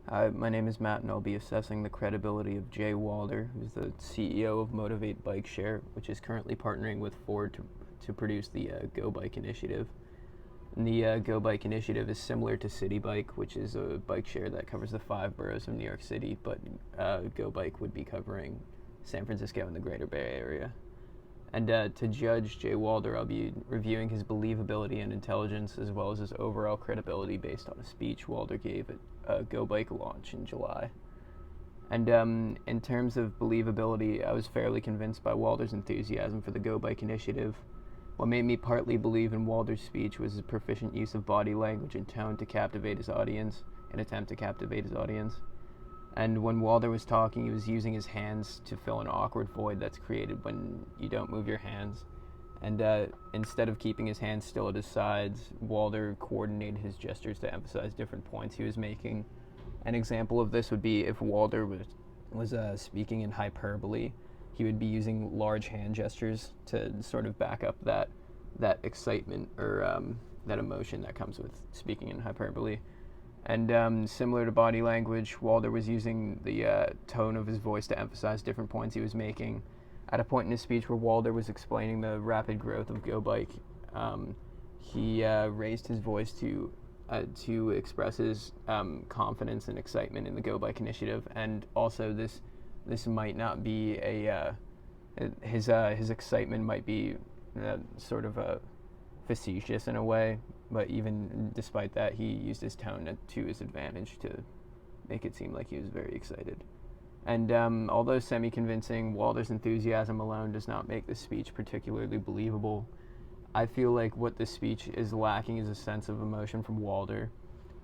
Hi, my name is Matt, and I'll be assessing the credibility of Jay Walder, who's the CEO of Motivate Bike Share, which is currently partnering with Ford to produce the Go Bike initiative. And the Go Bike initiative is similar to City Bike, which is a bike share that covers the 5 boroughs of New York City, but Go Bike would be covering San Francisco and the Greater Bay Area. And to judge Jay Walder, I'll be reviewing his believability and intelligence, as well as his overall credibility based on a speech Walder gave at a Go Bike launch in July. And in terms of believability, I was fairly convinced by Walder's enthusiasm for the Go Bike initiative. What made me partly believe in Walder's speech was his proficient use of body language and tone to captivate his audience, an attempt to captivate his audience. And when Walder was talking, he was using his hands to fill an awkward void that's created when you don't move your hands. And instead of keeping his hands still at his sides, Walder coordinated his gestures to emphasize different points he was making. An example of this would be if Walder was speaking in hyperbole, he would be using large hand gestures to sort of back up that excitement or that emotion that comes with speaking in hyperbole. And similar to body language, Walder was using the tone of his voice to emphasize different points he was making. At a point in his speech where Walder was explaining the rapid growth of Go Bike, he raised his voice to express his confidence and excitement in the Go Bike initiative. And also, this might not be his excitement might be sort of facetious in a way, but even despite that, he used his tone to his advantage to make it seem like he was very excited. And although semi-convincing, Walder's enthusiasm alone does not make this speech particularly believable. I feel like what this speech is lacking is a sense of emotion from Walder.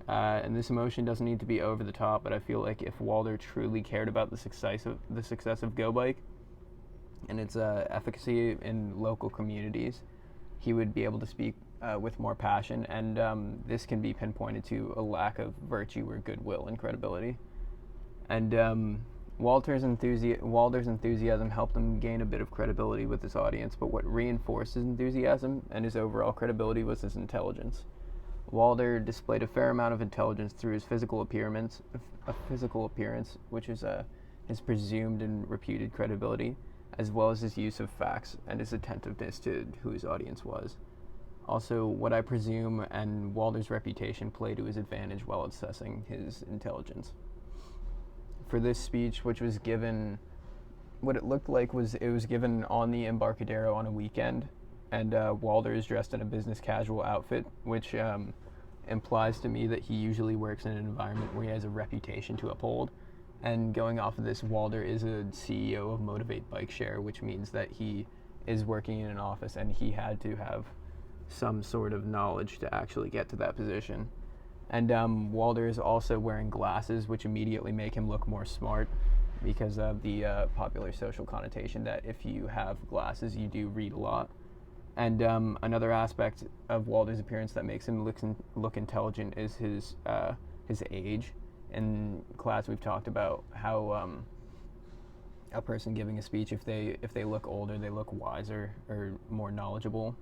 And this emotion doesn't need to be over the top, but I feel like if Walder truly cared about the success of Go Bike and its efficacy in local communities, he would be able to speak with more passion, and this can be pinpointed to a lack of virtue or goodwill and credibility. And Walder's enthusiasm helped him gain a bit of credibility with his audience, but what reinforced his enthusiasm and his overall credibility was his intelligence. Walder displayed a fair amount of intelligence through his physical appearance, which is his presumed and reputed credibility, as well as his use of facts and his attentiveness to who his audience was. Also, what I presume and Walder's reputation play to his advantage while assessing his intelligence. For this speech, which was given, what it looked like was it was given on the Embarcadero on a weekend, and Walder is dressed in a business casual outfit, which implies to me that he usually works in an environment where he has a reputation to uphold. And going off of this, Walder is a CEO of Motivate Bike Share, which means that he is working in an office and he had to have some sort of knowledge to actually get to that position. And Walder is also wearing glasses, which immediately make him look more smart because of the popular social connotation that if you have glasses, you do read a lot. And another aspect of Walder's appearance that makes him look intelligent is his age. In class, we've talked about how a person giving a speech, if they look older, they look wiser or more knowledgeable.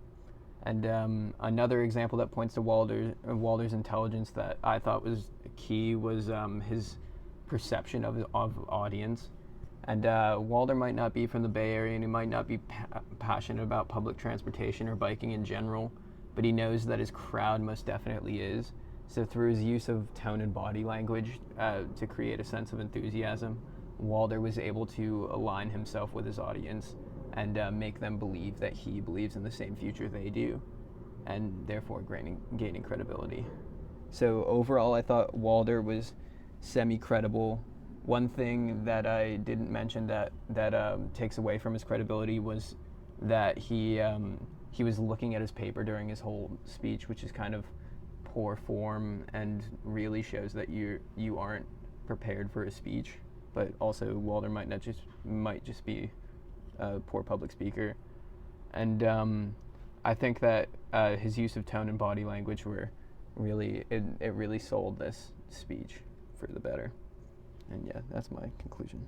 And another example that points to Walder's intelligence that I thought was key was his perception of audience. And Walder might not be from the Bay Area, and he might not be passionate about public transportation or biking in general, but he knows that his crowd most definitely is. So through his use of tone and body language to create a sense of enthusiasm, Walder was able to align himself with his audience and make them believe that he believes in the same future they do, and therefore gaining credibility. So overall, I thought Walder was semi-credible. One thing that I didn't mention that takes away from his credibility was that he was looking at his paper during his whole speech, which is kind of poor form and really shows that you aren't prepared for a speech. But also Walder might just be a poor public speaker. And I think that his use of tone and body language were really sold this speech for the better. And yeah, that's my conclusion.